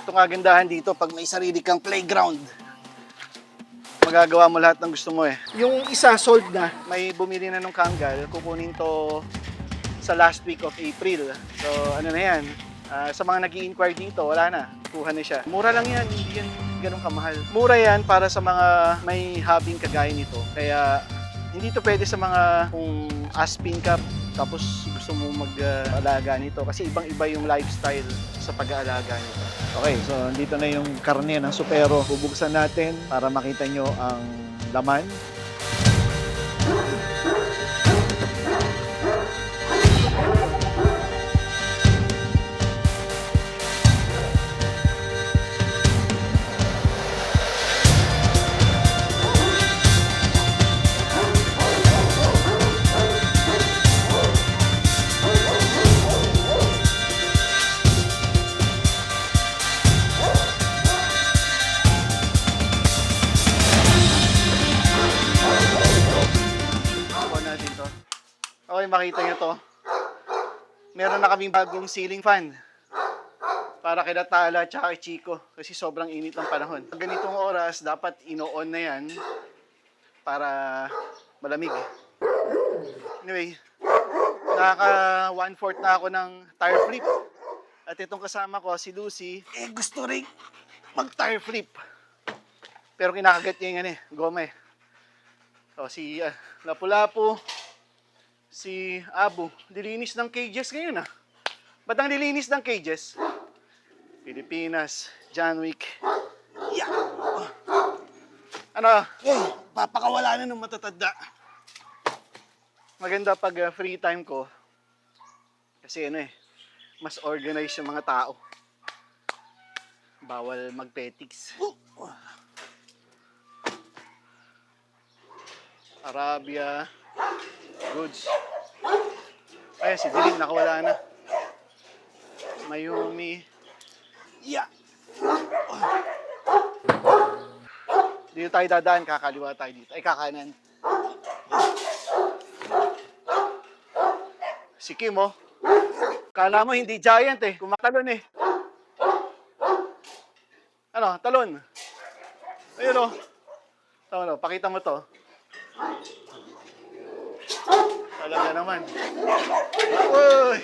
Itong kagandahan dito, pag may sarili kang playground, magagawa mo lahat ng gusto mo eh. Yung isa sold na, may bumili na ng Kangal, kukunin to sa last week of April. So ano na yan, sa mga nag-i-inquire dito, wala na, kuha na siya. Mura lang yan, hindi yan ganun kamahal. Mura yan para sa mga may hobbying kagaya nito. Kaya hindi to pwede sa mga kung aspin ka tapos gusto mo mag-alaga nito kasi ibang-iba yung lifestyle sa pag-aalaga nito. Okay, so dito na yung karne ng supero. Bubuksan natin para makita nyo ang laman. Okay, makita nyo to. Meron na kaming bagong ceiling fan para kina Tala at kay Chico kasi sobrang init ng panahon. Pag ganitong oras, dapat ino-on na yan para malamig. Anyway, nakaka 1/4 na ako ng tire flip. At itong kasama ko, si Lucy, gusto rin mag-tire flip. Pero kinakagat niya yung goma eh. So, si Lapu-Lapu, si Abu, dilinis ng cages ngayon ah. Ba't ang dilinis ng cages? Pilipinas, John Wick. Yeah. Ano? Papakawala na ng matatanda. Maganda pag free time ko. Kasi mas organized yung mga tao. Bawal magpetiks. Arabia. Goods. Ay, si Dilin, nakawala na. Mayumi. Yeah. Dito tayo dadaan, kakaliwa tayo dito. Ay, kakanan. Si Kim, oh. Kala mo hindi giant eh. Kumatalon eh. Ano, talon. Ayun, oh. Tama, pakita mo to. Talaga naman. Uy!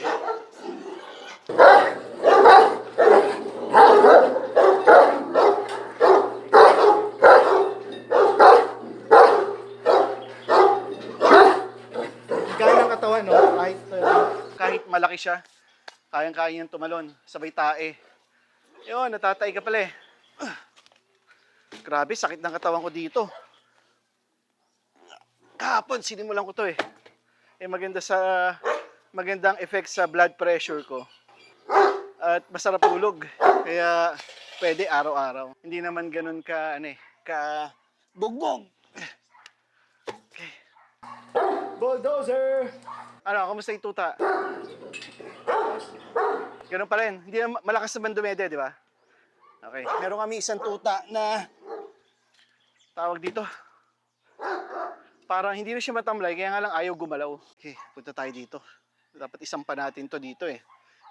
Gaya ng katawan, no? Kahit malaki siya, kayang-kaya niyang tumalon. Sabay tae. Yun, natatay ka pala eh. Grabe, sakit ng katawan ko dito. Kahapon, sinimulan ko to eh. Magandang effect sa blood pressure ko. At masarap tulog. Kaya pwede araw-araw. Hindi naman ganun ka bugbog. Okay. Bulldozer! Ano, kamusta yung tuta? Ganun pa rin. Hindi na malakas naman dumede, di ba? Okay. Meron kami isang tuta na tawag dito. Parang hindi na siya matamlay, kaya nga lang ayaw gumalaw. Okay, punta tayo dito. Dapat isampa natin to dito eh.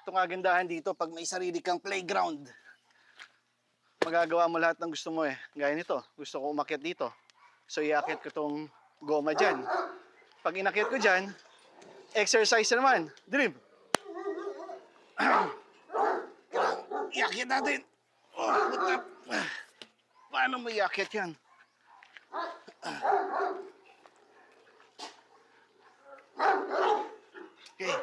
Itong kagandahan dito, pag may sarili kang playground, magagawa mo lahat ng gusto mo eh. Gaya nito, gusto ko umakyat dito. So iakyat ko tong goma dyan. Pag inakyat ko dyan, exercise naman. Drib! Iakyat natin. Oh, paano mo iakyat yan? Okay.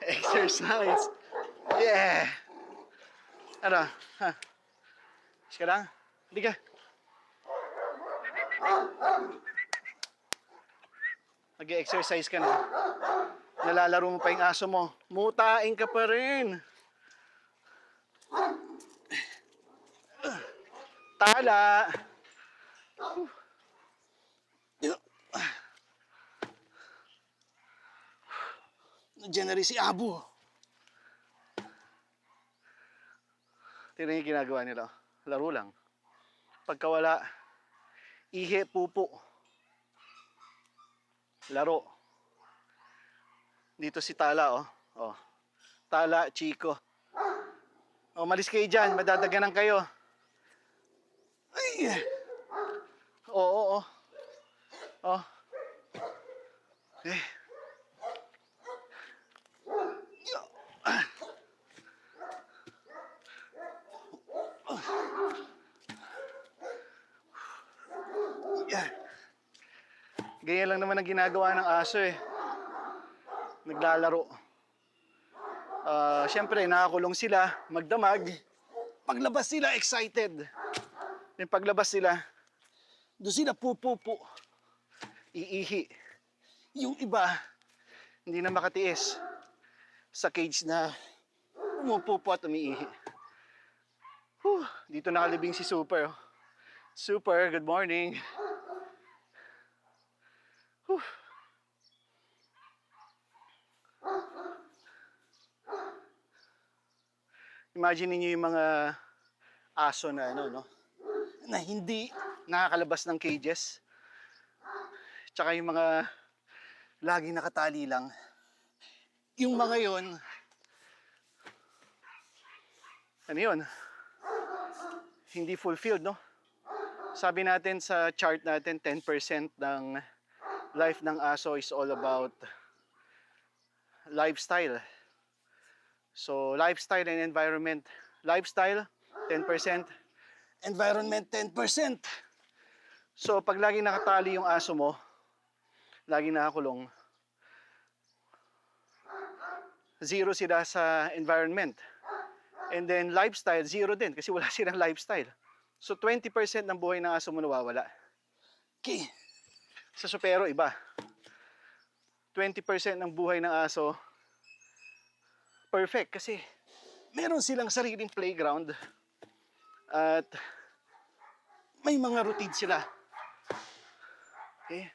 Exercise. Yeah. Ano? Ha? Sige lang. Hindi ka. Nag-exercise ka na. Nalalaro mo pa yung aso mo. Mutain ka pa rin. Tala. Nandiyan na rin si Abu. Tingnan yung ginagawa nila. Laro lang. Pagkawala, ihe, pupo. Laro. Dito si Tala, oh. Oh. Tala, Chico. Oh, malis kayo dyan. Madadaganan kayo. Ay! Oo, oo, oo. Oh. Eh. Yeah. Ganyan lang naman ang ginagawa ng aso eh. Naglalaro. Siyempre, nakakulong sila, magdamag. Paglabas sila, excited. Yung paglabas sila, doon sila pupupo. Iihi. Yung iba, hindi na makatiis sa cage na umupupo at umiihi. Dito nakalibing si Super. Super, good morning. Whew. Imagine niyo yung mga aso na na hindi nakakalabas ng cages. Tsaka yung mga laging nakatali lang. Yung mga yon, ano yun? Hindi fulfilled, no? Sabi natin sa chart natin, 10% ng life ng aso is all about lifestyle. So, lifestyle and environment. Lifestyle, 10%. Environment, 10%. So, pag lagi nakatali yung aso mo, lagi nakakulong, zero sila sa environment. And then, lifestyle, zero din kasi wala silang lifestyle. So, 20% ng buhay ng aso mo nawawala. Okay. Sa supero, iba. 20% ng buhay ng aso, perfect kasi meron silang sariling playground at may mga routine sila. Okay?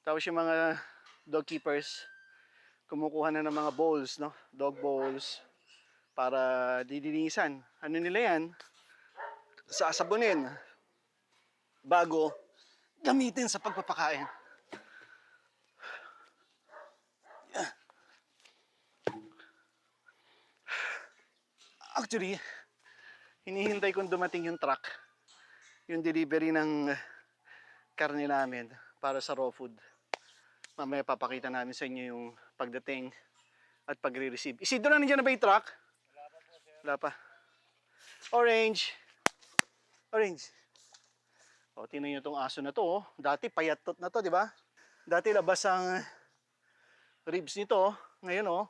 Tapos yung mga dog keepers, kumukuha na ng mga bowls, no? Dog bowls para didinisan. Ano nila yan? Sasabunin bago gamitin sa pagpapakain. Actually, hinihintay kong dumating yung truck, yung delivery ng karne namin para sa raw food. Mamaya papakita namin sa inyo yung pagdating at pagre-receive. Isidro, nandiyan na ba yung truck? Wala pa po, sir. Wala pa. Orange. Orange. O, tingnan nyo itong aso na to. Oh. Dati payatot na to, di ba? Dati labas ang ribs nito. Ngayon, oh.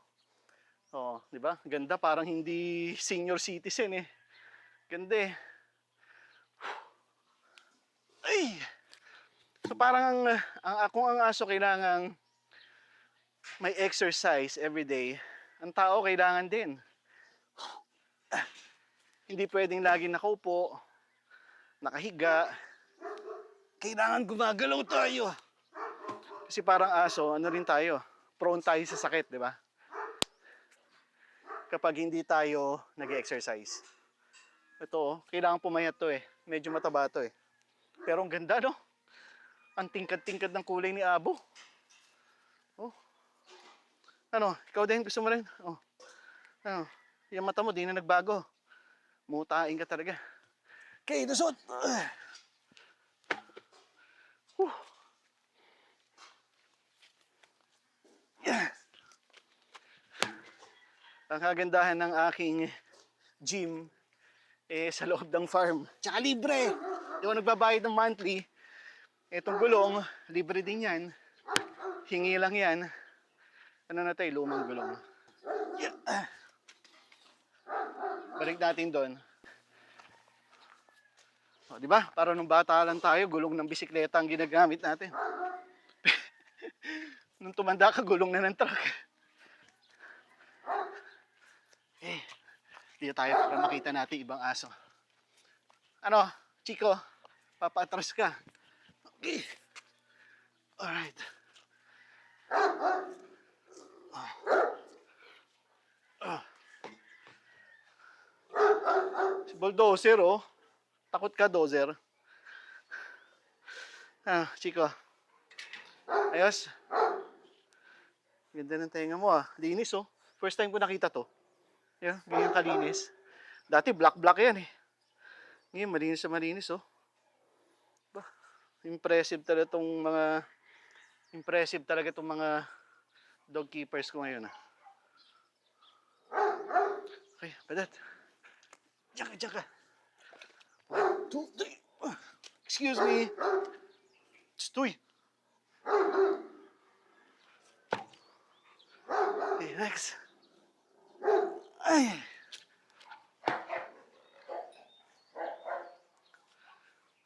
Oh, di ba? Ganda, parang hindi senior citizen eh. Ganda eh. Ay! So parang kung ang aso kailangan may exercise every day, ang tao kailangan din. Hindi pwedeng lagi nakaupo, nakahiga. Kailangan gumagalaw tayo. Kasi parang aso, ano rin tayo, prone tayo sa sakit, di ba? Kapag hindi tayo nag-exercise. Ito, kailangan pumayat to eh. Medyo mataba to eh. Pero ang ganda, no? Ang tingkad-tingkad ng kulay ni Abo. Oh. Ano, ikaw din gusto mo rin? Oh. Ano, yung mata mo di na nagbago. Mutain ka talaga. Okay, lusot. Yeah. Ang kagandahan ng aking gym sa loob ng farm. Tsaka libre. Di ako nagbabayad ng monthly. Itong gulong, libre din yan. Hingi lang yan. Ano na tayo, lumang gulong. Yeah. Balik natin doon. O, di ba? Para nung bata lang tayo, gulong ng bisikleta ang ginagamit natin. Nung tumanda ka, gulong na ng truck. Dito tayo para makita natin ibang aso. Ano, Chico? Papaatras ka. Okay. Alright. Si bulldozer, oh. Takot ka, dozer. Chico. Ayos. Ganda ng tenga mo, ah. Linis, oh. First time ko nakita to. Yan, ganyan kalinis. Dati black yan, eh. Ngayon, malinis na malinis, oh. Bah, impressive talaga itong mga dog keepers ko ngayon, ah. Okay, padat. Diyan ka. 1, 2, 3. Excuse me. Stoy. Okay, next. Ay.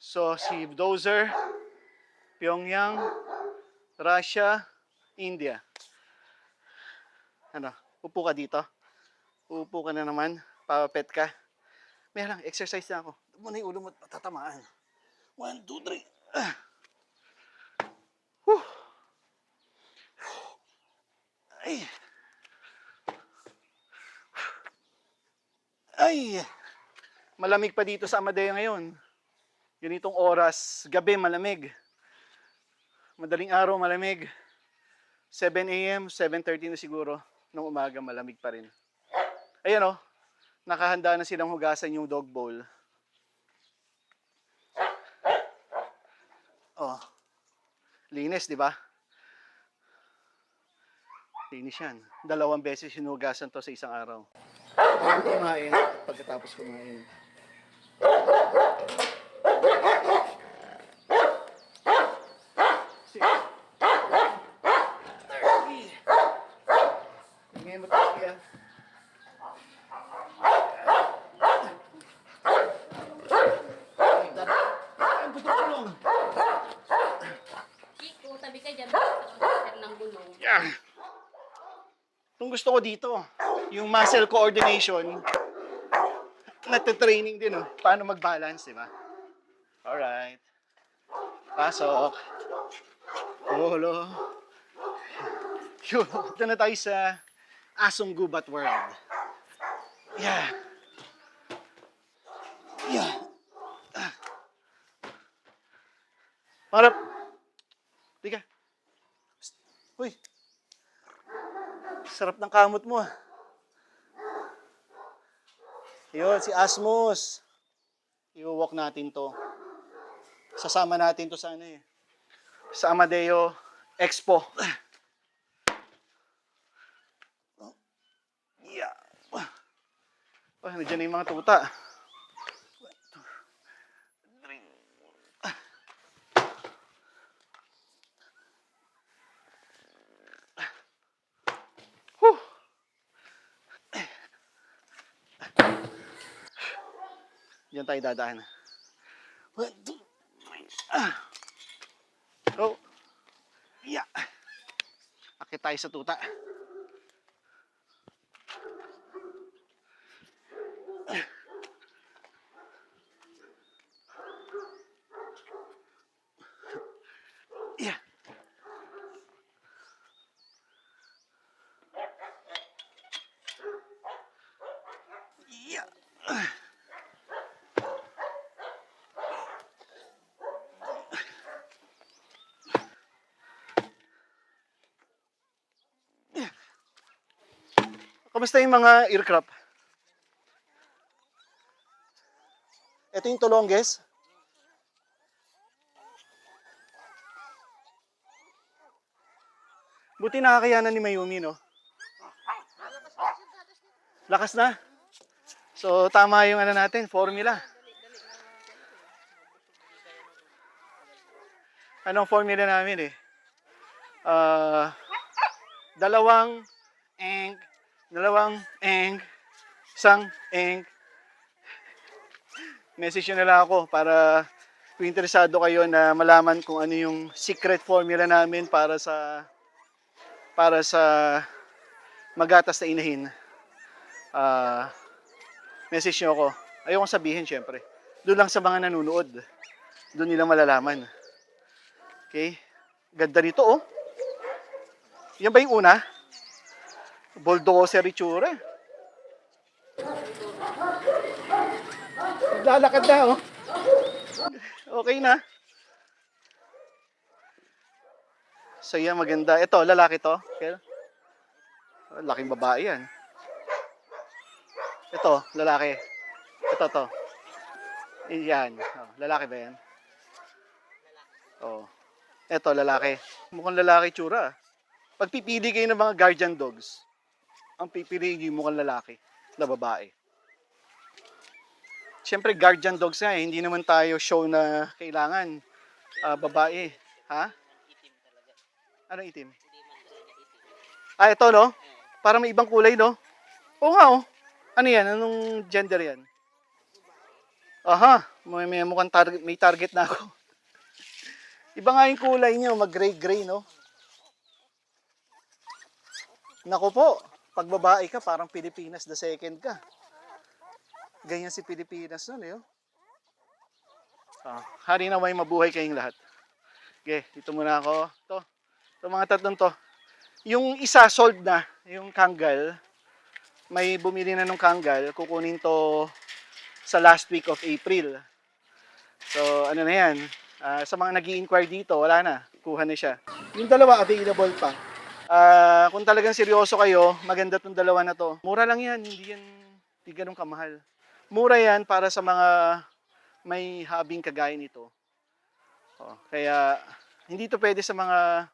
So, si Dozer, Pyongyang, Russia, India. Ano, upo ka dito. Upo ka na naman, papapet ka. May lang, exercise na ako. Muna yung ulo mo, matatamaan. 1, 2, 3. Ay. Ay. Malamig pa dito sa Amadea ngayon. Ganitong oras, gabi malamig. Madaling araw malamig. 7 a.m., 7:30 na siguro. Nung umaga malamig pa rin. Ayan oh, nakahanda na silang hugasan yung dog bowl. Oh, linis, di ba? Linis yan. 2 beses hinugasan to sa isang araw. Kumain, pagkatapos kumain. Ngayon mo tayo yan. Ay, putulong! Chico, tabi ka dyan. Sa ng gulong. Yeah. Itong gusto ko dito, yung muscle coordination, natitraining din, oh. Paano mag-balance, di ba? Alright. Pasok. Ulo. Yun. Ito na tayo sa Asong Gubat World. Yeah. Yeah. Harap. Di ka. Uy. Sarap ng kamot mo, ah. Yun, si Asmus. I-walk natin to. Sasama natin to sa ano eh. Sa Amadeo Expo. Yeah. Oh, nandiyan na yung mga tuta. Whew. Diyan tayo dadaan. 1, 2, 3. Go. Yeah. Akit tayo sa tuta. Yeah. Yeah. Kamusta yung mga aircraft? Ito yung Tolonges. Buti nakakayanan ni Mayumi, no? Lakas na. So, tama yung ano natin, formula. Anong formula namin eh? Dalawang isang message nyo na lang ako para kung interesado kayo na malaman kung ano yung secret formula namin para sa magatas na inahin. Message nyo ako. Ayokong sabihin syempre. Doon lang sa mga nanonood. Doon nila malalaman. Okay? Ganda nito, oh. Yan ba yung una? Bulldozer itsura. Naglalakad na, oh. Okay na. So yan, maganda. Ito, lalaki to. Okay. Laking babae yan. Ito, lalaki. Ito, to. Yan. Oh, lalaki ba yan? Oh. Ito, lalaki. Mukhang lalaki tsura. Pag pipili kayo ng mga guardian dogs, ang pipiliin nyo yung mukhang lalaki na babae. Siyempre, guardian dogs nga eh. Hindi naman tayo show na kailangan babae. Ha? Anong itim? Ah, ito, no? Para may ibang kulay, no? Oo nga, oh. Ano yan? Anong gender yan? Aha, may mukhang may target na ako. Iba nga yung kulay niyo, mag-gray-gray, no? Naku po, pag babae ka, parang Pilipinas the second ka. Ganyan si Pilipinas nun, eh. Oh. Hari na may mabuhay kayong lahat. Okay, dito muna ako. Ito mga tatlong to. Yung isa sold na, yung Kangal. May bumili na nung Kangal. Kukunin to sa last week of April. So, ano na yan. Sa mga nag-i-inquire dito, wala na. Kuha na siya. Yung dalawa, available pa. Kung talagang seryoso kayo, maganda tong dalawa na to. Mura lang yan, hindi ganun kamahal. Mura yan para sa mga may hobbying kagaya nito. Kaya, hindi to pwede sa mga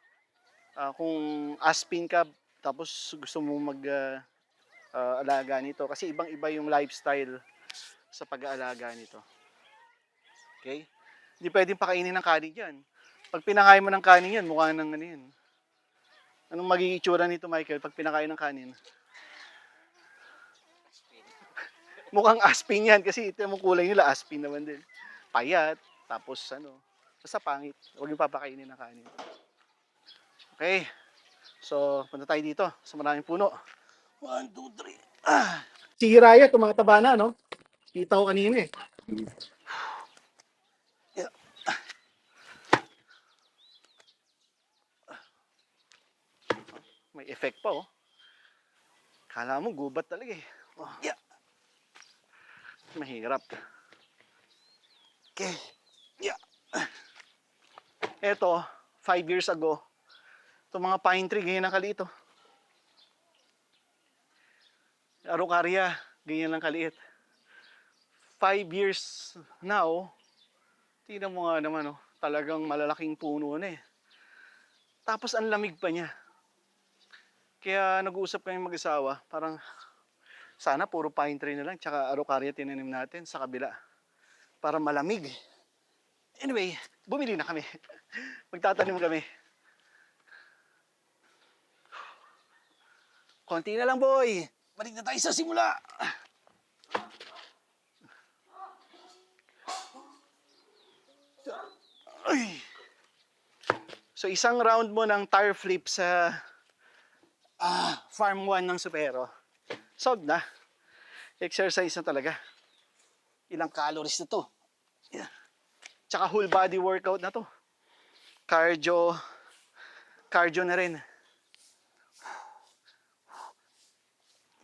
kung aspin ka, tapos gusto mo mag-alaga nito. Kasi ibang-iba yung lifestyle sa pag-aalaga nito. Okay? Hindi pwedeng pakainin ng kanin yan. Pag pinakain mo ng kanin yan, mukha ng ano yan. Anong magiging itsura nito, Michael, pag pinakain ng kanin? Mukhang aspin yan kasi ito yung kulay nila, aspin naman din. Payat, tapos ano, basta pangit. Huwag yung papakainin ng kanin. Okay, so punta tayo dito sa maraming puno. 1, 2, 3. Si Hiraya, tumataba na, no? Kita ko kanina eh. Yeah. May effect pa, oh. Kala mo, gubat talaga eh. Oh, yeah. Mahirap. Okay. Yeah. Eto, 5 years ago, itong mga pine tree, ganyan ang kaliit, oh. Araucaria, ganyan lang kaliit. 5 years now, tingnan mo nga naman, oh, talagang malalaking puno na eh. Tapos ang lamig pa niya. Kaya nag-uusap kami mag-asawa, parang sana puro pine tree na lang, tsaka araucaria tinanim natin sa kabila. Para malamig. Anyway, bumili na kami. Magtatanim kami. Konti na lang, boy. Balik na tayo sa simula. Ay. So isang round mo ng tire flip sa farm 1 ng Supero. Solved na. Exercise na talaga. Ilang calories na to. Yeah. Tsaka whole body workout na to. Cardio na rin.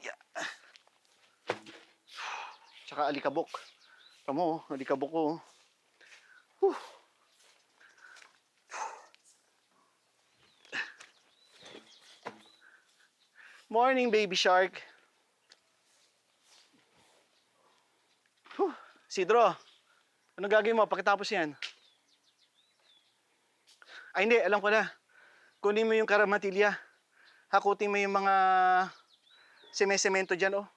Yeah. Tsaka alikabok. Tamo, alikabok ko. Whew. Morning, baby shark. Sidro, anong gagawin mo pagkatapos yan? Ay hindi, alam ko na. Kunin mo yung karamatilya. Hakutin mo yung mga semento dyan, oh.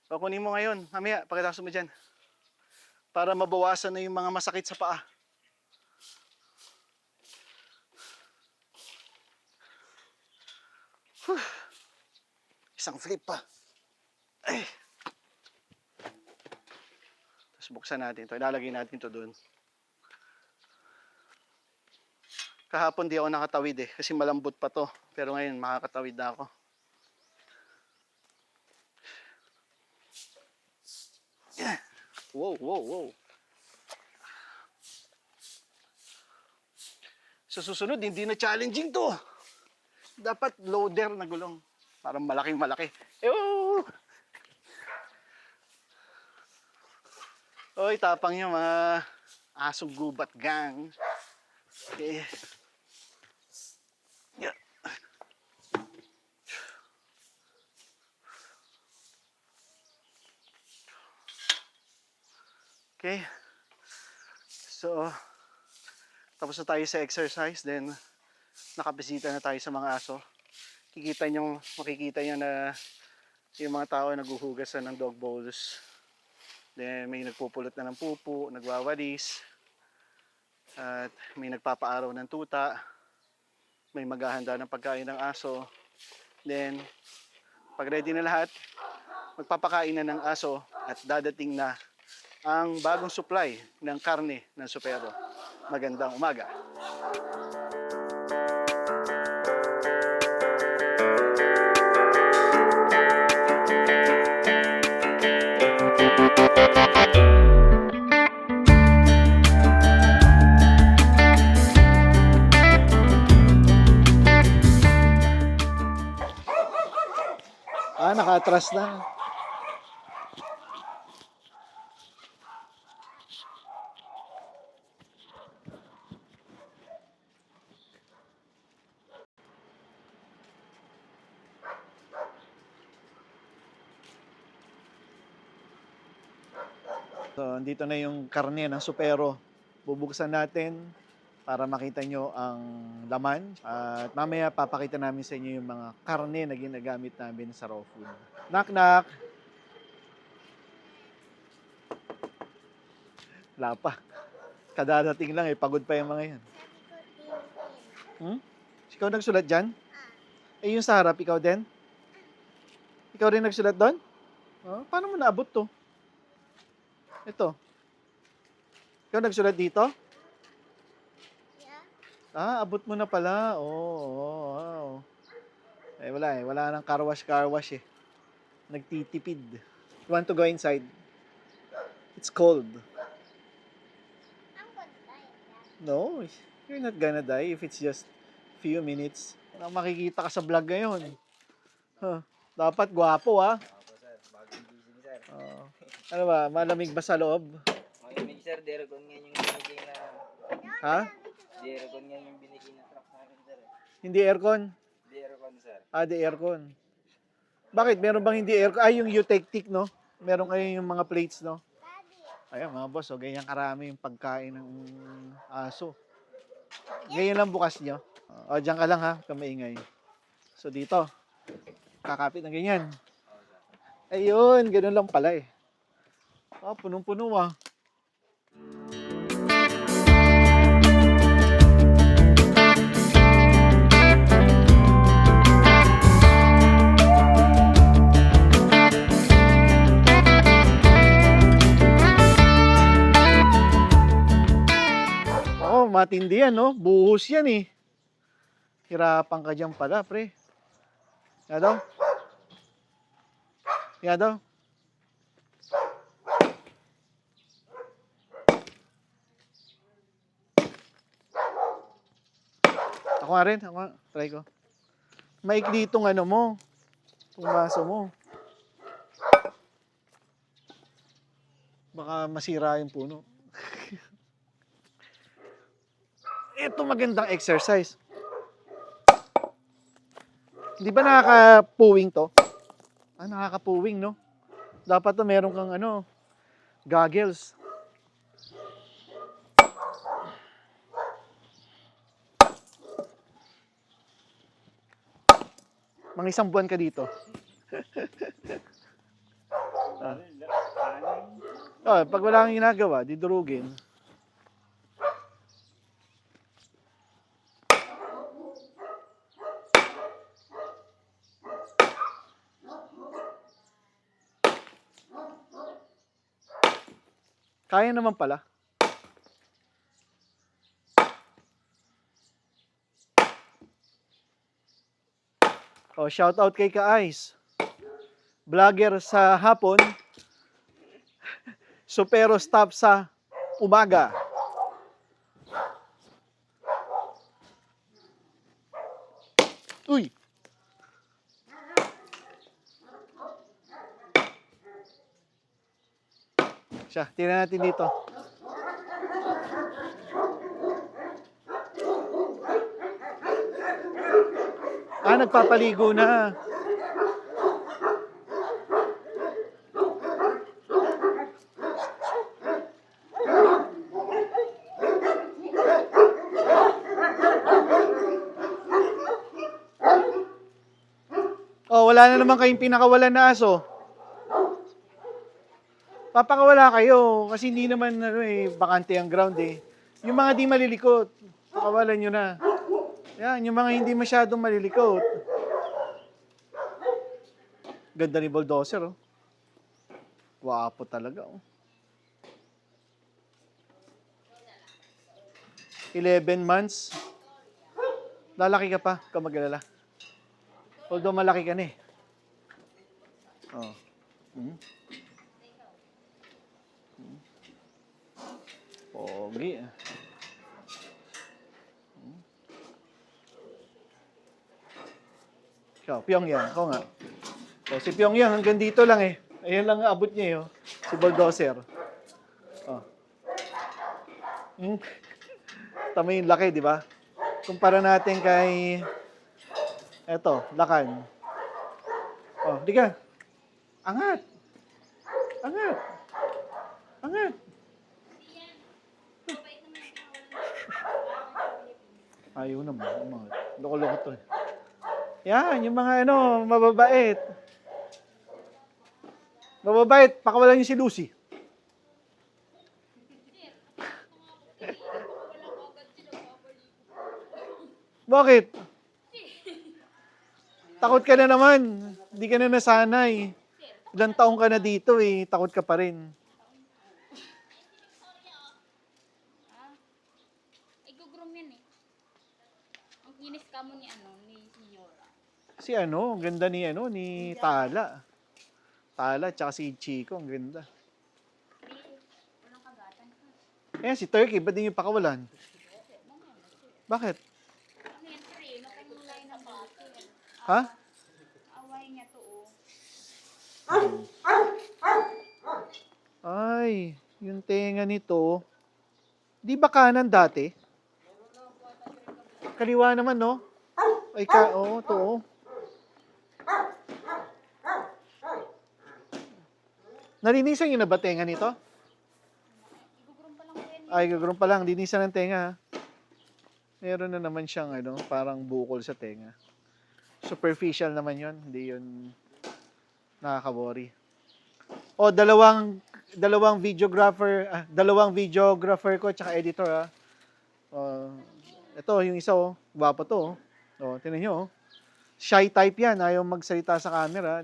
O, kunin mo ngayon, mamaya, pagkatapos mo dyan. Para mabawasan na yung mga masakit sa paa. Whew. Isang flip pa. Ay. Tapos buksan natin ito. Ilalagay natin ito doon. Kahapon di ako nakatawid eh. Kasi malambot pa to. Pero ngayon makakatawid na ako. Yeah. Wow. Sa susunod, hindi na challenging to. Dapat loader na gulong. Parang malaking malaki. Ew! Oy, tapang nyo mga asong gubat gang. Okay. Yeah. Okay. So, tapos na tayo sa exercise. Then, nakabisita na tayo sa mga aso. Makikita nyo na yung mga tao naghuhugasan ng dog bowls. Then, may nagpupulot na ng pupo, nagwawalis. At may nagpapaaraw ng tuta. May maghahanda ng pagkain ng aso. Then, pag ready na lahat, magpapakain na ng aso at dadating na ang bagong supply ng karne ng supero. Magandang umaga. Naka-atras na. So, dito na yung karne ng supero. Bubuksan natin para makita nyo ang laman. At mamaya papakita namin sa inyo yung mga karne na ginagamit namin sa raw food. Knock knock! Wala pa. Kadadating lang pagod pa yung mga yan. Ikaw nagsulat dyan? Yung sa harap, ikaw din? Ikaw rin nagsulat doon? Paano mo naabot to? Ito. Ikaw nagsulat dito? Yeah. Abot mo na pala. Wow. Wala nang car-wash Nagtitipid. You want to go inside? It's cold. I'm gonna die. No, you're not gonna die if it's just few minutes. Makikita ka sa vlog ngayon. Dapat gwapo Opo sir, bagong gising sir. Ano ba, malamig ba sa loob? Malamig sir, derikon nga yung binigay na... Ha? Derikon nga yung binigay na truck sa akin sir. Hindi aircon? Derikon sir. Di aircon. Bakit? Meron bang hindi aircon? Yung Utectic, no? Meron kayo yung mga plates, no? Ayan mga boss, ganyan karami yung pagkain ng aso. Ganyan lang bukas nyo. Diyan ka lang ha, kamaingay. So dito, kakapit na ganyan. Ayun, ganun lang pala punong-puno matindi yan, no? Buhos yan Hirapan ka dyan pala, pre. Yan daw. Ako nga rin. Try ko. Maikli itong ano mo. Itong baso mo. Baka masira yung puno. Ito magandang exercise. Hindi ba nakaka-puwing to? Nakaka-puwing, no? Dapat to meron kang goggles. Mga isang buwan ka dito. Pag wala kang ginagawa, didurugin. Kaya naman pala. Shout out kay Ka-Ice. Vlogger sa hapon. Supero stop sa umaga. Uy! Siya, tingnan natin dito. Nagpapaligo na. Oh, wala na naman kayong pinakawalan na aso. Papakawala kayo kasi hindi naman bakante ang ground eh. Yung mga di malilikot, pakawalan nyo na. Yan, yung mga hindi masyadong malilikot. Ganda ni Bulldozer, oh. Wapo talaga, oh. 11 months. Lalaki ka pa, huwag ka mag-alala. Although malaki ka na eh. Oh. Pogi. Ikaw, Pyongyang. Ako nga. O, si Pyongyang hanggang dito lang eh. Ayan lang ang abot niya eh. Oh. Si Bulldozer. Oh. Tama yung laki, di ba? Kumpara natin kay eto, Lakan. Oh, di ka. Angat. Angat. Angat. Ayaw naman. Loko-loko to eh. Yan, yung mga mababait. Mababait, pakawalan niyo si Lucy. Bakit? Takot ka na naman. Hindi ka na nasanay. Ilang taong ka na dito eh. Takot ka pa rin. Igugroom yan eh. Ang kinis ka mo ni Yora. Si ganda ni Tala. Tala, tsaka si Chico, ang ganda. Walang kagatan ka. Eh, si Turkey, ba't di niyo pakawalan? Bakit? Ano yan, sir eh? Nakamulay ng bati. Ha? Away niya to oh. Ay, yung tenga nito. Di ba kanan dati? Kaliwa naman, no? Ay, to. Oh. Nalinisan niyo na ba tenga nito? Igugroom pa lang ko yan. Ay, gagawin pa lang. Linisan ng tenga. Meron na naman siyang, parang bukol sa tenga. Superficial naman yon, hindi yun nakaka-worry. O, dalawang videographer ko tsaka editor, ito, yung isa, gwapo to, tingnan nyo, shy type yan, ayaw magsalita sa camera.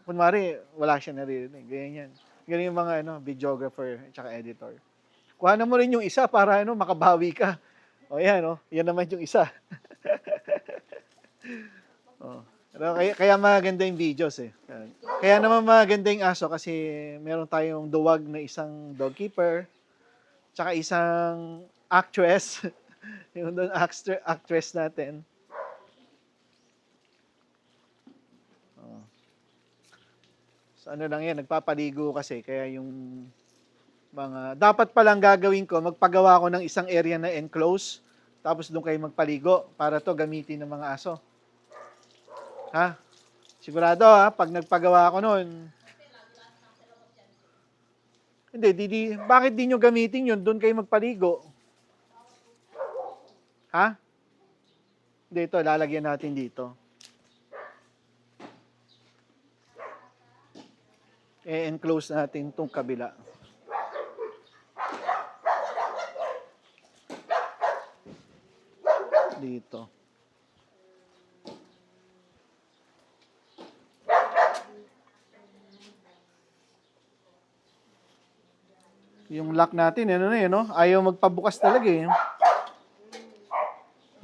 Kunwari, wala siya naririnig, ganyan yan. Ganyan yung mga, videographer tsaka editor. Kuhanan mo rin yung isa para, makabawi ka. O, yan, yan naman yung isa. Pero kaya maganda yung videos eh. Kaya naman maganda yung aso kasi meron tayong duwag na isang dog keeper, tsaka isang actress. Yung doon actress natin. So lang yan, nagpapaligo kasi kaya yung dapat palang gagawin ko, magpagawa ko ng isang area na enclosed, tapos doon kayo magpaligo para to gamitin ng mga aso. Ha? Sigurado pag nagpagawa ko noon. Hindi, bakit di nyo gamitin yun? Doon kayo magpaligo. Ha? Dito, lalagyan natin dito. E-enclose natin itong kabila. Dito. Yung lock natin, ayaw magpabukas talaga eh.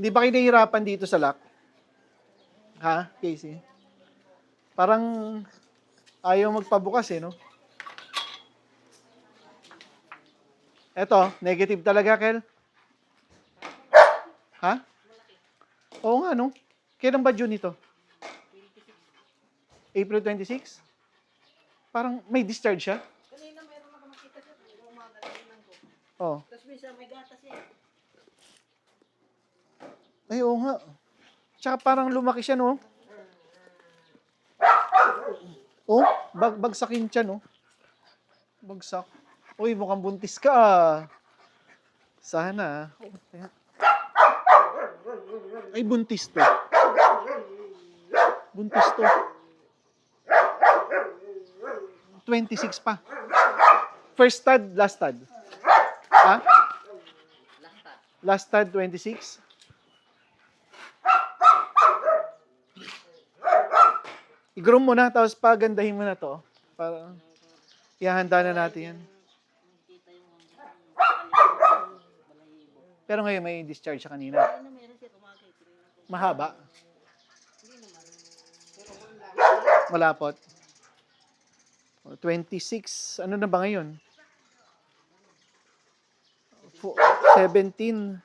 Hindi ba kayo nahihirapan dito sa lock? Ha, Casey? Parang ayaw magpabukas eh, no? Eto, negative talaga, Kel? Ha? Oo nga, no? Kailan ba June ito? April 26? Parang may discharge siya? Oh. Tapos minsan may gatas yan. Ay, oo nga. Tsaka parang lumaki siya, no? Oh, bagsakin siya, no? Bagsak. Uy, mukhang buntis ka, ah. Sana. Oh, kaya. Ay, buntis to. Buntis to. 26 pa. First stud, last stud. Ha? Last stud, 26. I-groom mo na, tapos pagandahin mo na to. Para, ihahanda na natin yan. Pero ngayon may discharge siya kanina. Ano meron siya tumakay. Mahaba. Malapot. 26. Ano na ba ngayon? 17.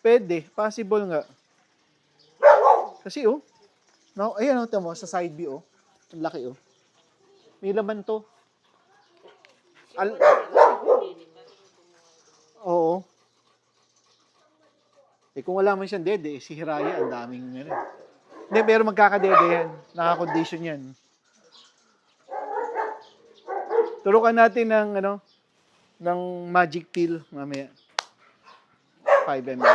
Pwede. Possible nga. Kasi oh. No, ayan oh, tamo sa side view oh. Ang laki oh. May laman to. Oo. Eh kung wala man siyang dede, si Hiraya ang daming meron. Hindi, pero magkakadede yan. Naka-condition yan. Turukan natin ng ng magic pill mamaya. 5 ml.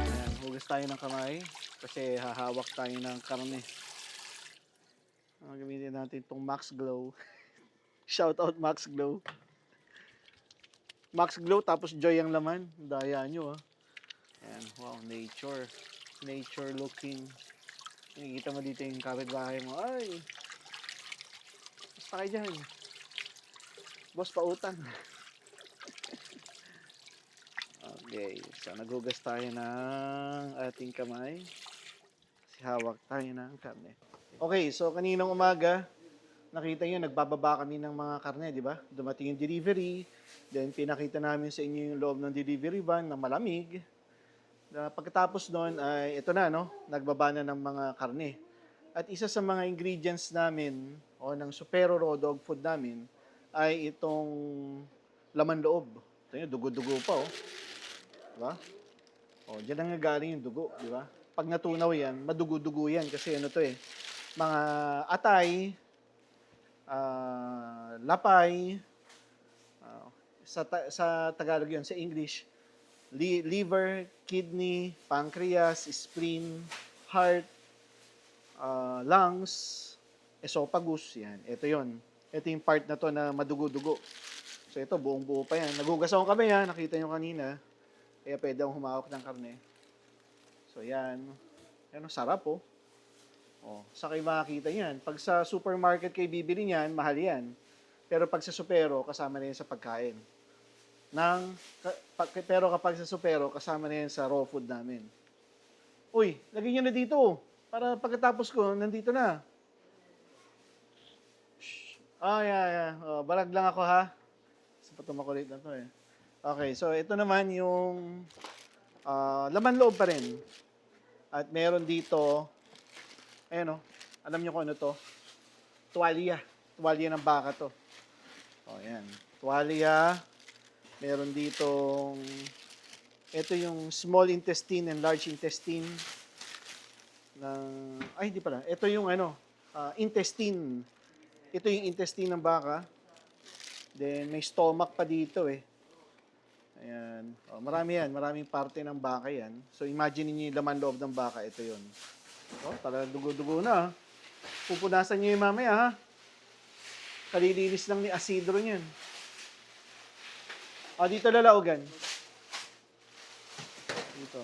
Ayan, hugas tayo ng kamay kasi hahawak tayo ng karne. Gamitin natin itong Max Glow. Shout out Max Glow. Max Glow tapos Joy ang laman. Daya nyo ah. Ayan, wow, nature. Nature looking. Nakikita mo dito yung kapitbahay mo. Ay! Basta kayo dyan. Boss, pautang. Okay, so naghugas tayo ng ating kamay. Kasi hawak tayo ng karne. Okay, so kaninang umaga, nakita nyo, nagbababa kami ng mga karne, di ba? Dumating yung delivery, then pinakita namin sa inyo yung loob ng delivery van na malamig. Pagkatapos noon ay ito na, no? Nagbaba na ng mga karne. At isa sa mga ingredients namin o ng Supero Raw Dog Food namin ay itong laman loob. Ito yun, dugo-dugo pa, oh. Diba? O, dyan ang galing yung dugo, di ba? Pag natunaw yan, madugo-dugo yan kasi ano to eh, mga atay, lapay, sa Tagalog yun, sa English, liver, kidney, pancreas, spleen, heart, lungs, esophagus, yan. Ito yon. Ito yung part na to na madugo-dugo. So ito, buong-buo pa yan. Nagugasaw kami yan, nakita nyo kanina. Kaya pwede akong humawak ng karne. So yan. Yan, sarap oh. Oh, sa kayo makakita yan. Pag sa supermarket kayo bibili niyan, mahal yan. Pero pag sa supero, kasama na yan sa pagkain. Pero kapag sa supero, kasama na yan sa raw food namin. Uy, lagyan nyo na dito. Para pagkatapos ko, nandito na. Shh. Yeah. Oh, balag lang ako ha. Sa patumakulit na to eh. Okay, so ito naman yung laman loob pa rin. At meron dito, ayan o, alam nyo kung ano to? Tuwalya. Tuwalya ng baka to. O, ayan. Tuwalya. Meron ditong, ito yung small intestine and large intestine. Hindi pala. Ito yung intestine. Ito yung intestine ng baka. Then, may stomach pa dito eh. Ayan. O, marami yan. Maraming parte ng baka yan. So, imagine niyo yung laman loob ng baka. Ito yun. O, talagang dugo-dugo na. Pupunasan niyo yung mamaya ha. Kalilinis lang ni Asidro niyan. O, dito lalaugan. Dito.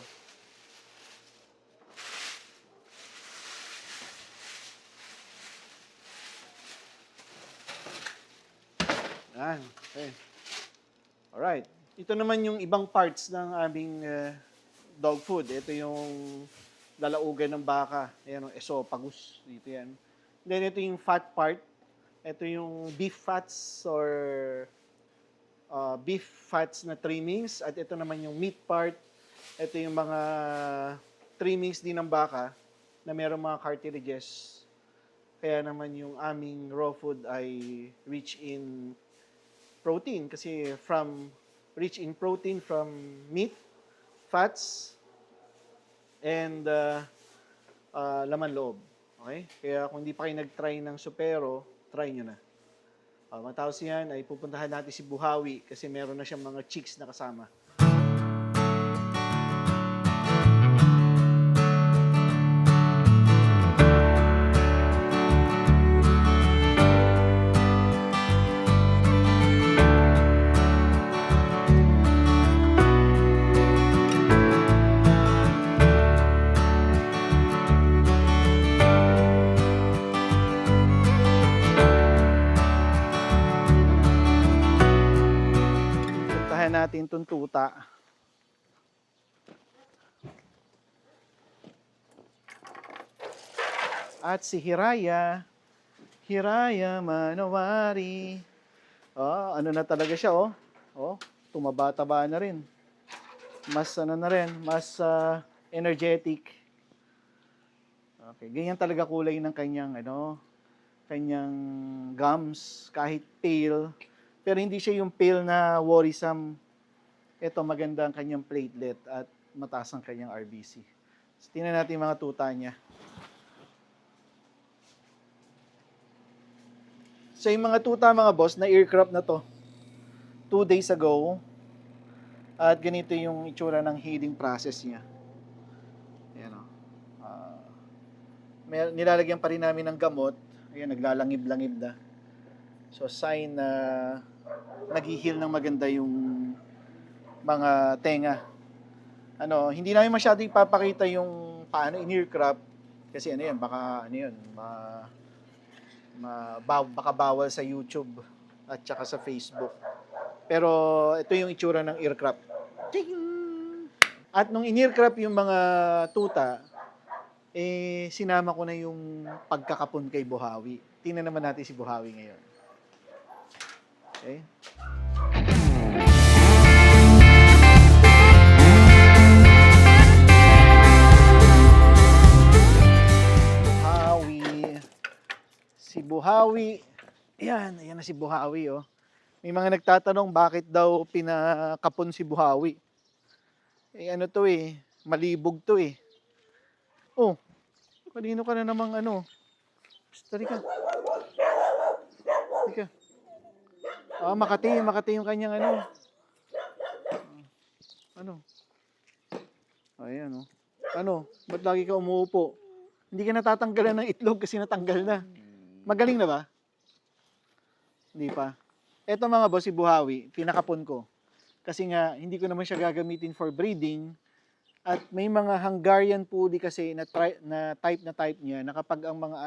Yan. Okay. Alright. Ito naman yung ibang parts ng aming dog food. Ito yung lalaugan ng baka. Ayan, esophagus. Dito yan. Then ito yung fat part. Ito yung beef fats or beef fats na trimmings at ito naman yung meat part. Ito yung mga trimmings din ng baka na mayroong mga cartilages. Kaya naman yung aming raw food ay rich in protein kasi rich in protein from meat, fats, and laman loob. Okay? Kaya kung hindi pa kayo nag-try ng supero, try nyo na. Matapos yan ay pupuntahan natin si Buhawi kasi meron na siyang mga chicks na kasama. Puntahan natin itong tuta. At si Hiraya. Hiraya Manowari. Ano na talaga siya, oh. Tumaba-taba na rin. Mas energetic. Okay, ganyan talaga kulay ng kanyang gums, kahit pale. Pero hindi siya yung pale na worrisome. Ito, maganda ang kanyang platelet at mataas ang kanyang RBC. So, tingnan natin yung mga tuta niya. So, yung mga tuta, mga boss, na earcrop na to, 2 days ago, at ganito yung itsura ng healing process niya. Ayan, nilalagyan pa rin namin ng gamot. Ayan, naglalangib-langib na. So, sign na nag-heal ng maganda yung mga tenga. Hindi namin masyado ipapakita yung paano in-earcrop kasi baka bawal sa YouTube at saka sa Facebook. Pero ito yung itsura ng earcrop. At nung in-earcrop yung mga tuta, sinama ko na yung pagkakapon kay Buhawi. Tingnan naman natin si Buhawi ngayon. Okay? Si Buhawi. Ayan na si Buhawi, oh. May mga nagtatanong bakit daw pinakapon si Buhawi. Malibog to eh. Oh, kanino ka na namang Tari ka. Makati yung kanyang Ayan, oh. Ba't lagi ka umuupo? Hindi ka natatanggalan ng itlog kasi natanggal na. Magaling na ba? Hindi pa. Eto mga boss, si Buhawi, pinakapon ko. Kasi nga, hindi ko naman siya gagamitin for breeding. At may mga Hungarian Puli kasi na type niya na kapag ang mga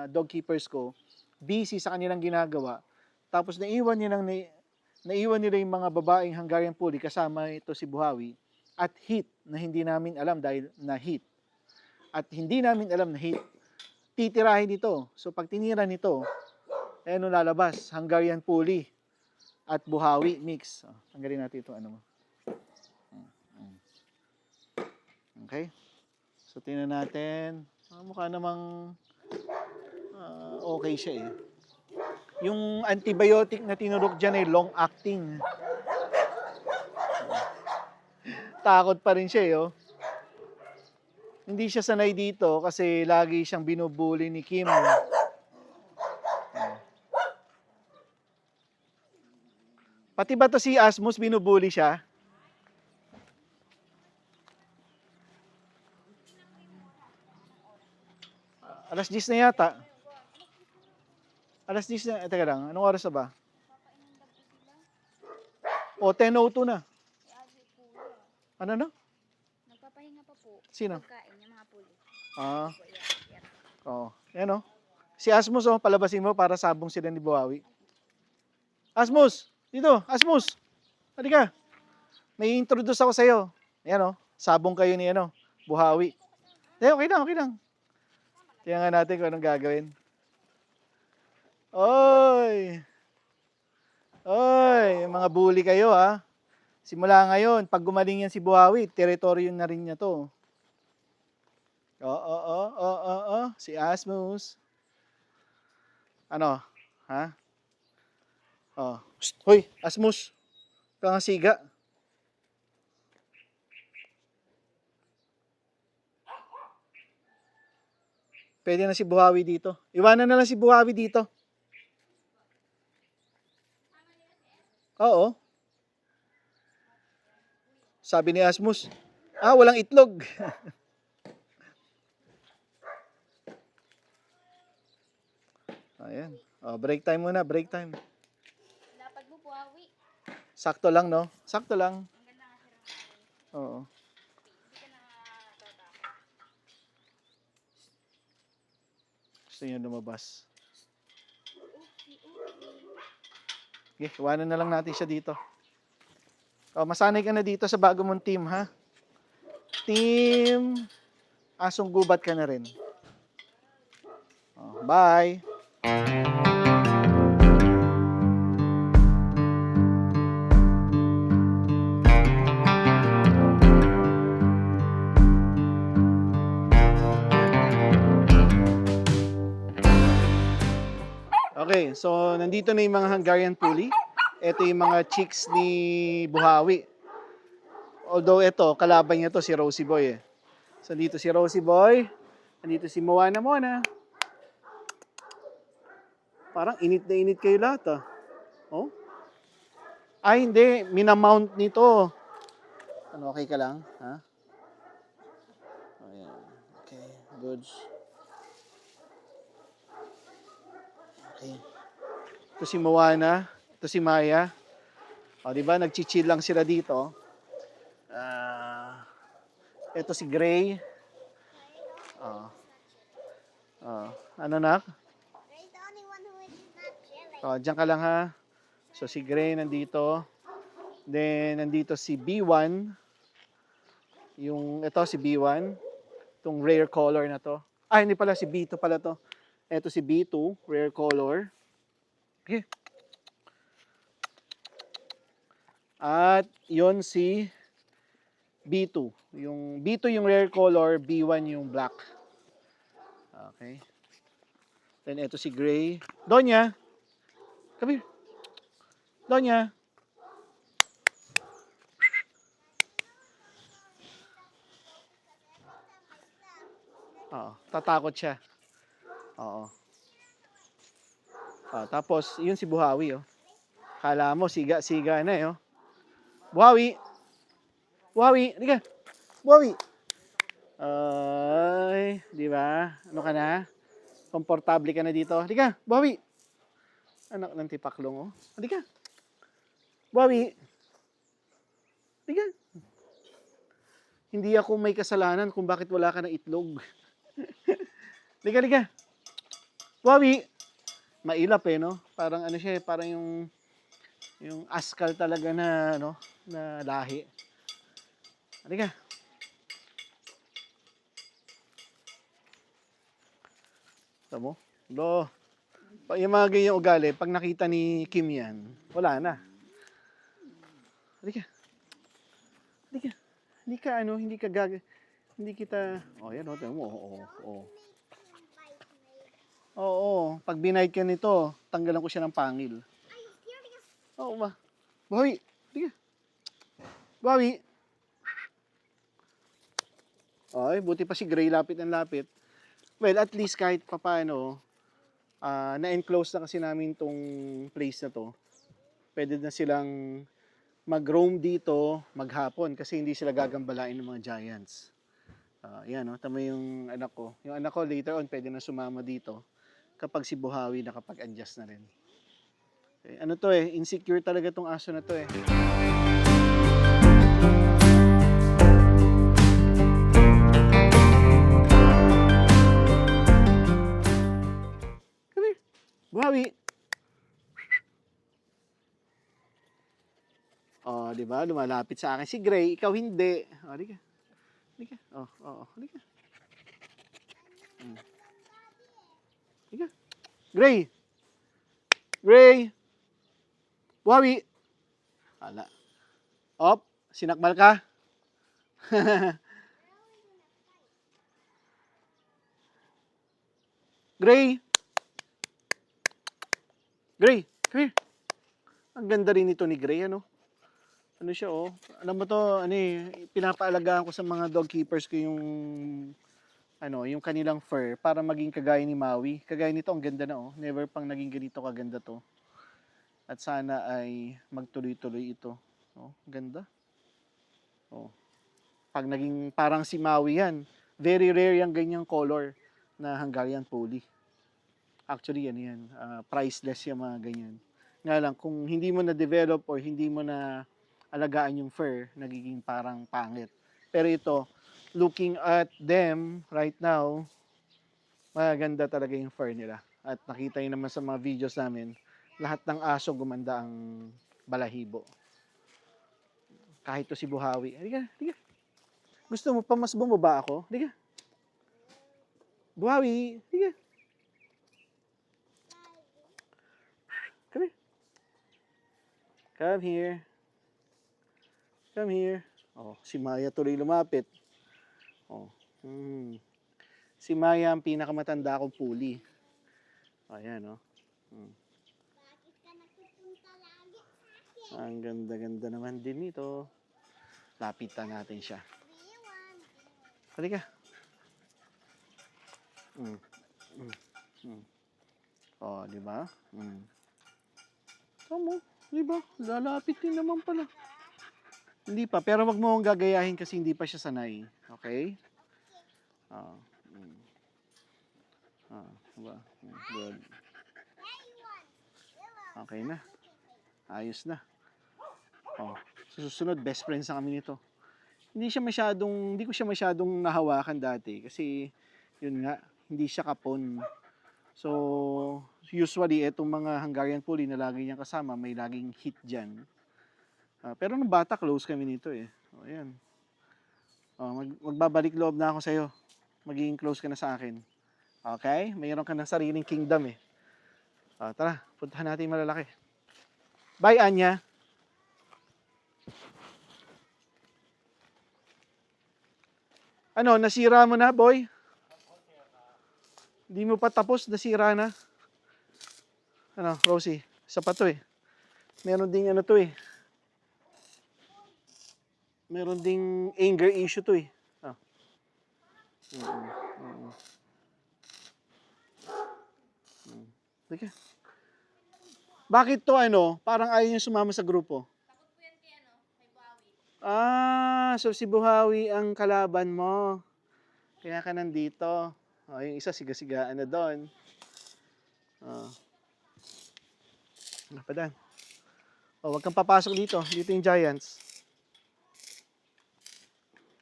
dog keepers ko busy sa kanilang ginagawa, tapos naiwan nila yung mga babaeng Hungarian Puli kasama ito si Buhawi at heat na hindi namin alam dahil na heat. At hindi namin alam na heat, titirahin ito. So pag tinira nito, lalabas, Hungarian Puli at Buhawi mix. Tanggalin natin ito Okay? So tingnan natin. Mukha namang okay siya eh. Yung antibiotic na tinurok dyan ay long acting. Takot pa rin siya eh, oh. Hindi siya sanay dito kasi lagi siyang binubuli ni Kim. Pati ba to si Asmus binubuli siya? Alas 10 na yata. Alas 10 na. Teka lang, anong oras na ba? O, 10:02 na. Ano na? Nagpapahinga pa po. Sino? Pagkain yung mga puli. Oo. Yan o. Si Asmus, palabasin mo para sabong sila ni Buhawi. Asmus! Dito, Asmus! Halika. May introduce ako sa'yo. Yan o. Sabong kayo ni Buhawi. Okay lang. Tingnan natin kung anong gagawin. Oy! Ay, mga bully kayo ha. Simula ngayon, pag gumaling yan si Buhawi, teritoryo na rin niya to. Oo. Si Asmus. Ano? Ha? Oh. Psst, hoy, Asmus. Kangasiga. Pwede na si Buhawi dito. Iwanan na lang si Buhawi dito. Oo. Sabi ni Asmus, walang itlog. Ayan. Break time muna, break time. Dapat mo buhawi. Sakto lang, no? Sakto lang. Ang ganda nga sir. Oo. Hindi ka na tatakot. Gusto niyo lumabas. Okay, iwanan na lang natin siya dito. Masanay ka na dito sa bago mong team, ha? Team Asong Gubat ka na rin. Bye! Okay, so nandito na yung mga Hungarian Pulley. Ito yung mga chicks ni Buhawi. Although ito, kalaban niya to si Rosie Boy eh. So dito si Rosie Boy. Nandito si Moana Mona. Parang init na init kayo lahat ah. Oh? Ay hindi, minamount nito. Ano, okay ka lang? Ha? Ayan. Okay, goods. Okay. Ito si Moana. Ito si Maya. Di ba? Nagchichill lang sila dito. Ito si Gray. Ano nak? Gray's the only one who is not chilling. Diyan ka lang ha. So si Gray nandito. Then nandito si B1. Ito si B1. Itong rare color na to. Hindi pala si B2 pala to. Ito si B2, rare color. Okay. At yon si B2. Yung B2 yung rare color, B1 yung black. Okay. Then ito si Gray. Donya. Come here. Donya. Tatakot siya. Tapos, yun si Buhawi, oh. Kala mo, siga-siga na, eh, oh. Buhawi! Buhawi! Halika! Buhawi! Ay, di ba? Ano ka na? Komportable ka na dito. Halika! Buhawi! Anak ng tipaklong, oh. Halika! Buhawi! Halika! Hindi ako may kasalanan kung bakit wala ka ng itlog. Halika, halika! Buhawi! Mailap eh, no? Parang ano siya, parang yung askal talaga na, no? Na lahi. Halika. Tama mo? Yung mga ganyang ugali, pag nakita ni Kim yan, wala na. Halika. Halika. Hindi kita, yan, tama mo, Oo, pag binayd ka nito, tanggalan ko siya ng pangil. Oo ba? Buhawi, halika. Buhawi. Buti pa si Gray, lapit ng lapit. Well, at least kahit papaano, na-enclose na kasi namin tong place na to. Pwede na silang mag-roam dito maghapon kasi hindi sila gagambalain ng mga giants. Yan, no? Tama yung anak ko. Yung anak ko later on pwede na sumama dito kapag si Buhawi nakapag-adjust na rin. Okay, ano to eh, insecure talaga tong aso na to eh. Come here. Buhawi. Di ba? Lumalapit sa akin si Gray, ikaw hindi. Halika. Halika. Halika. Halika. Gray. Gray. Buhawi. Ala. Op, sinakmal ka? Gray! Gray, come here. Ang ganda rin ito ni Gray, ano? Ano siya, oh. Alam mo to, ano eh, pinapaalagaan ko sa mga dog keepers ko yung, ano, yung kanilang fur para maging kagaya ni Maui. Kagaya nito, ang ganda na, oh. Never pang naging ganito kaganda to. At sana ay magtuloy-tuloy ito. Oh, ganda. Oh. Pag naging parang si Maui yan, very rare yung ganyang color na Hungarian Poli. Actually, ano yan, priceless yung mga ganyan. Nga lang, kung hindi mo na-develop or hindi mo na alagaan yung fur, nagiging parang pangit. Pero ito, looking at them right now, maganda talaga yung fur nila. At nakita nyo naman sa mga videos namin, lahat ng aso gumanda ang balahibo. Kahit to si Buhawi. Halika, halika. Gusto mo pa mas bumaba ako? Halika. Buhawi, halika. Come here. Come here. Come here. Oh, si Maya tuloy lumapit. Oh. Si Maya ang pinakamatanda kong puli. Ayan, oh. Bakit ka nagpupunta lagi sa akin? Ang ganda-ganda naman din nito. Lapitan natin siya. B1. Halika. Oh, di ba? Tama, di ba? Lalapit din naman pala. Hindi pa, pero wag mo akong gagayahin kasi hindi pa siya sanay. Okay? Diba? Good. Okay na. Ayos na. Oh, susunod, best friends na kami nito. Hindi ko siya masyadong nahawakan dati kasi yun nga, hindi siya kapon. So, usually, itong mga Hungarian Poli na lagi niyang kasama, may laging hit dyan. Pero nung bata, close kami nito eh. O, ayan. Magbabalik loob na ako sa'yo. Magiging close ka na sa akin. Okay? Mayroon ka ng sariling kingdom eh. Tara, puntahan natin yung malalaki. Bye, Anya. Ano, nasira mo na, boy? Hindi mo pa tapos, nasira na. Ano, Rosie, isa pa to eh. Meron ding ano to eh. Meron ding anger issue to eh. Sige. Bakit to ano, parang ayaw niya sumama sa grupo? Takot po yan kay kay Buhawi. So si Buhawi ang kalaban mo. Kaya ka nandito. Yung isa siga-sigaan na doon. Napadan. Wag kang papasok dito. Dito yung Giants.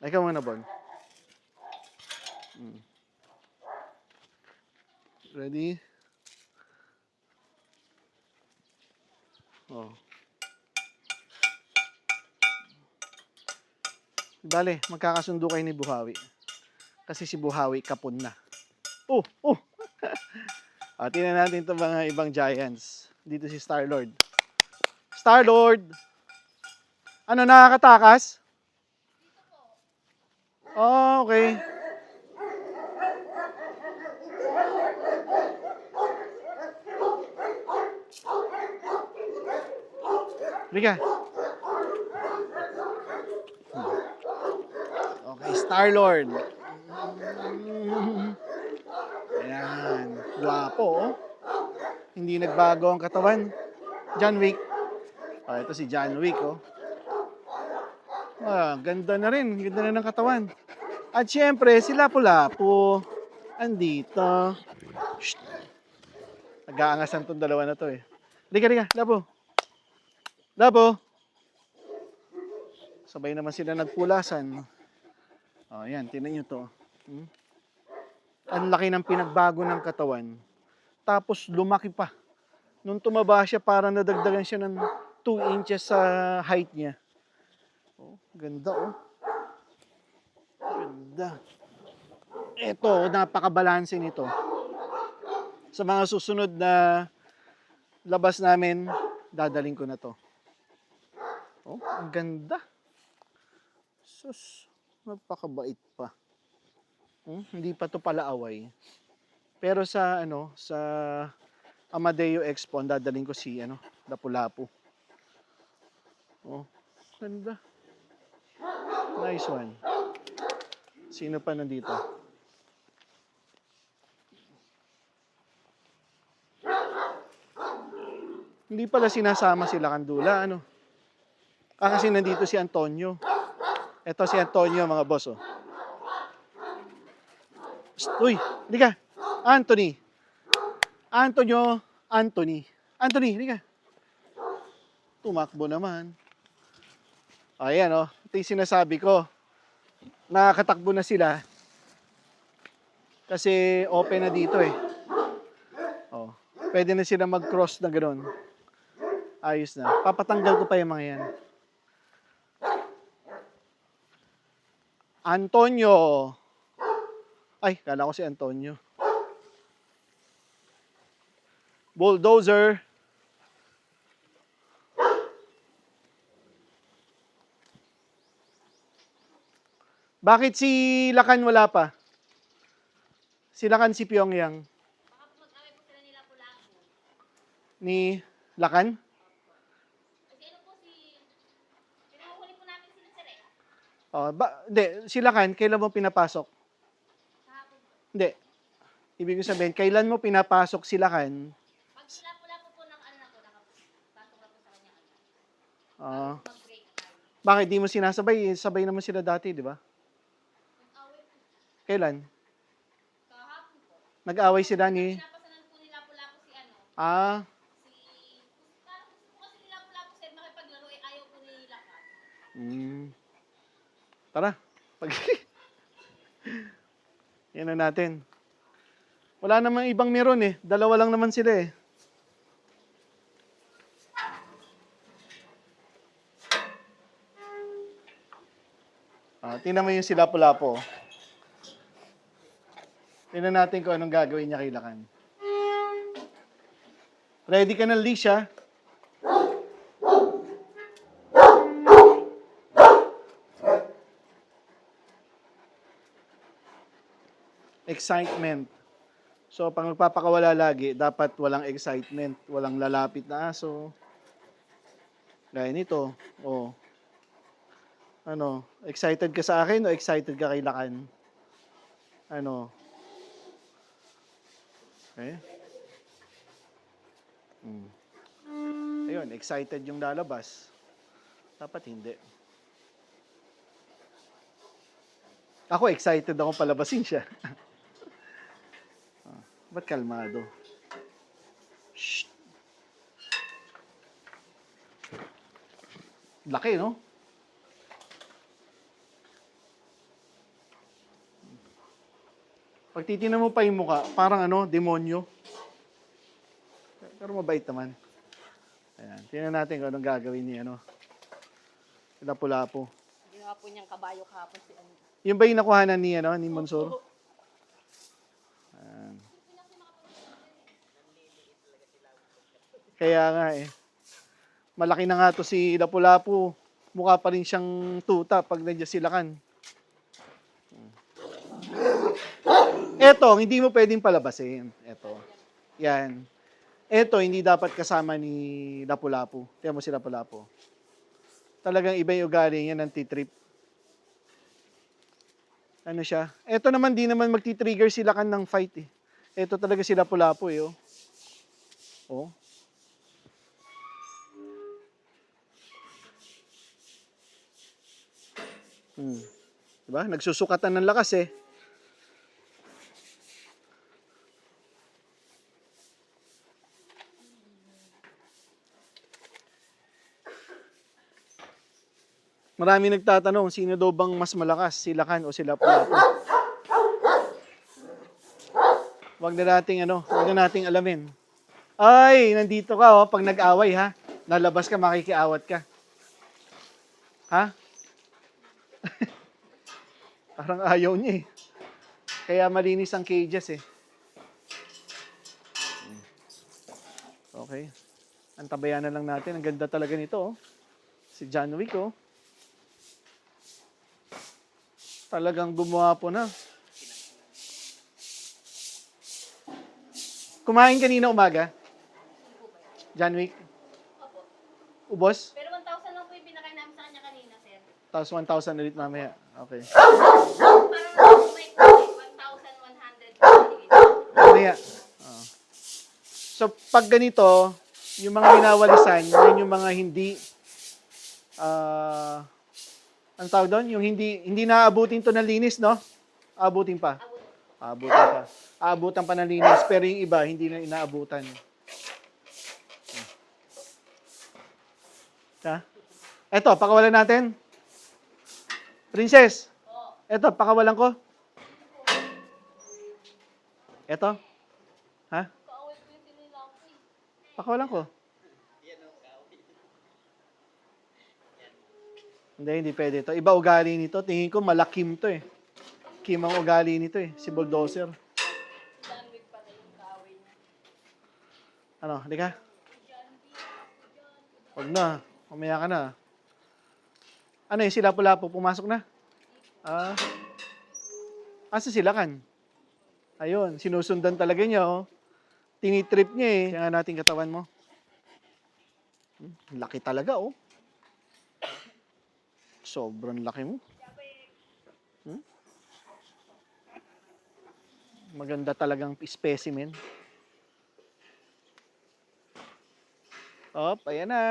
Ikaw muna, Bon. Ready? Dali, magkakasundo kayo ni Buhawi. Kasi si Buhawi kapon na. Tingnan natin itong mga ibang Giants. Dito si Star-Lord. Star-Lord! Ano, nakakatakas? Okay. Rika. Okay, Star-Lord. Ayan. Guwapo, oh. Hindi nagbago ang katawan. John Wick. Ito si John Wick, oh. Ganda na rin. Ganda na ng katawan. At syempre, si Lapu-Lapu. Andito. Shh. Nag-aangasan tong dalawa na to, eh. Rika, Lapu. Lapu. Sabay naman sila nagpulasan. Ayan, tingnan nyo to. Ang laki ng pinagbago ng katawan. Tapos lumaki pa. Nung tumaba siya, parang nadagdagan siya ng 2 inches sa height niya. Ganda, oh. Ganda. Ito, napakabalanse nito. Sa mga susunod na labas namin, dadaling ko na to. Oh, ang ganda. Sus, napakabait pa. Hindi pa to pala away. Pero sa sa Amadeo Expo, dadalhin ko si Lapu-Lapu. Oh, ganda. Nice one. Sino pa nandito? Hindi pala sinasama sila Kandula, kasi nandito si Antonio. Ito si Antonio, mga boss, oh. Psst, uy, hindi ka. Anthony. Anthony. Anthony, hindi ka. Tumakbo naman. Ayan, oh. Ito yung sinasabi ko. Nakakatakbo na sila. Kasi open na dito, eh. Oh. Pwede na sila mag-cross na gano'n. Ayos na. Papatanggal ko pa yung mga yan. Antonio. Ay, kala ko si Antonio. Bulldozer. Bakit si Lakan wala pa? Si Lakan si Pyongyang. Baka po mag-away po sila nila Lapu-Lapu. Ni Lakan? Kasi ano po pinuhuli po namin sila sir eh. Oh, hindi, si Lakan, kailan mo pinapasok? Kahapon po. Hindi. Ibig sabihin, kailan mo pinapasok si Lakan? Pag sila Lapu-Lapu po ng ano na po, nakapasok na po sa kanya agad. Ah, Mag-break time. bakit di mo sinasabay? Sabay naman sila dati, di ba? Nag-away po. Kailan? Kahapon po. Nag-away sila ni... Pinapasanan po ni Lapu-Lapu si Ah, parang gusto po kasi ni Lapu-Lapu sir makipaglaro eh ayaw po ni Lakan. Tara. Yan na natin. Wala namang ibang meron eh. Dalawa lang naman sila eh. Tingnan mo yung si Lapu-Lapu. Tingnan natin kung anong gagawin niya kay Lakan. Ready ka na, Lisha? Excitement. So, pag magpapakawala lagi, dapat walang excitement, walang lalapit na aso. Gaya nito. Oh. Excited ka sa akin o excited ka kay Lakan? Okay. Ayun, excited yung lalabas. Dapat hindi. Ako excited akong palabasin siya. Ba't kalmado? Shh. Laki, no? Pag titignan mo pa yung mukha, parang demonyo. Pero mabait naman. Ayan, tingnan natin kung anong gagawin ni Lapu-Lapu. Ginawa po niyang kabayo kahapon si ano. Yung ba yung nakuhanan ni Monsor? Ayan. Kaya nga eh. Malaki na nga to si Lapu-Lapu. Mukha pa rin siyang tuta pag nandiyan si Lakan. Eto, hindi mo pwedeng palabasin. Eto. Yan. Eto, hindi dapat kasama ni Lapu-Lapu. Tiyan mo si Lapu-Lapu. Talagang iba yung ugali niya ng titrip. Ano siya? Eto naman, di naman magti-trigger si Lakan ng fight eh. Eto talaga si Lapu-Lapu eh. Oh. Diba? Nagsusukatan ng lakas eh. Marami nagtatanong, sino daw bang mas malakas, si Lakan o si Lapu-Lapu? Wag na nating alamin. Ay, nandito ka pag nag-away ha. Nalabas ka, makikiawat ka. Ha? Parang ayaw niya eh. Kaya malinis ang cages eh. Okay. Antabayan na lang natin. Ang ganda talaga nito oh. Si John Wick, oh. Talagang gumawa po na. Kumain kanina umaga? John Wick? Opo. Ubos? Pero 1,000 lang po yung pinakain namin sa kanya kanina, sir. Tapos 1,000 ulit mamaya. Okay. Parang may 1,100 Mamaya. Oo. So, pag ganito, yung mga winawalisan, yun yung mga hindi, ang tawag doon? Yung hindi naaabutin to ng linis, no? Aabutin pa. Aabutan pa. Aabutan pa ng linis, pero yung iba, hindi na inaabutan. Ha? Eto, pakawalan natin. Princess. Eto, pakawalan ko. Eto. Ha? Pakawalan ko. Hindi pwede ito. Iba ugali nito. Tingin ko malakim to eh. Kim ang ugali nito eh. Si Bulldozer. Ano, halika. Huwag na. Mamaya ka na. Ano eh, sila Lapu-Lapu pumasok na? Asa sila kan? Ayun, sinusundan talaga niya oh. Tinitrip niya eh. Kaya nga natin katawan mo. Laki talaga oh. Sobrang laki mo. Maganda talagang specimen. Op, ayan na.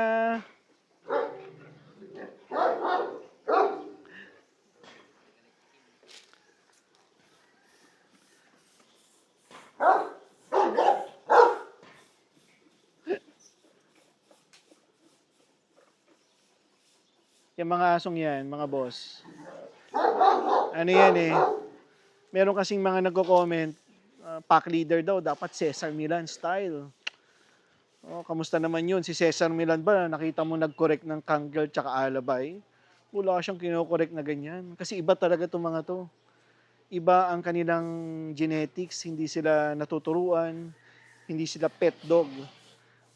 Yung mga asong yan, mga boss. Ano yan eh. Meron kasing mga nagko-comment, pack leader daw, dapat Cesar Millan style. Oh, kamusta naman yun? Si Cesar Millan ba, nakita mo nag-correct ng Kangol tsaka Alabay? Wala siyang kino-correct na ganyan. Kasi iba talaga itong mga to. Iba ang kanilang genetics, hindi sila natuturuan, hindi sila pet dog.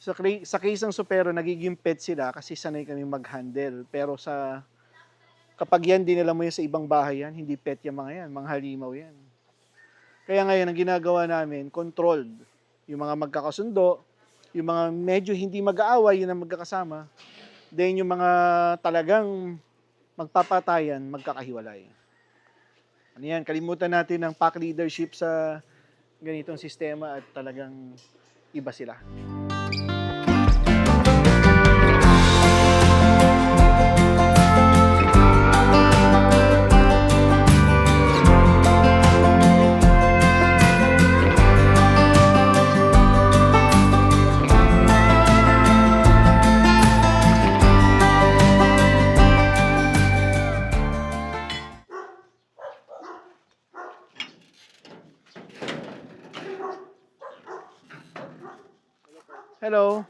Sa case ng Supero, nagiging pet sila kasi sanay kami mag-handle. Pero kapag yan, dinala mo yan sa ibang bahay yan, hindi pet yung mga yan, mga halimaw yan. Kaya ngayon, ang ginagawa namin, controlled. Yung mga magkakasundo, yung mga medyo hindi mag-aaway, yun ang magkakasama. Then yung mga talagang magpapatayan, magkakahiwalay. Ano yan, kalimutan natin ang pack leadership sa ganitong sistema at talagang iba sila. Hello.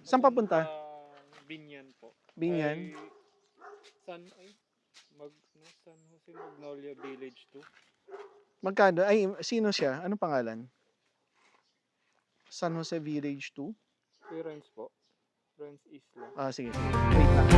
Saan papunta? Binyan po. Binyan? San Jose Magnolia Village 2. Magkano? Ay, sino siya? Anong pangalan? San Jose Village 2? Si Renz po. Renz Isla. Sige. Wait lang.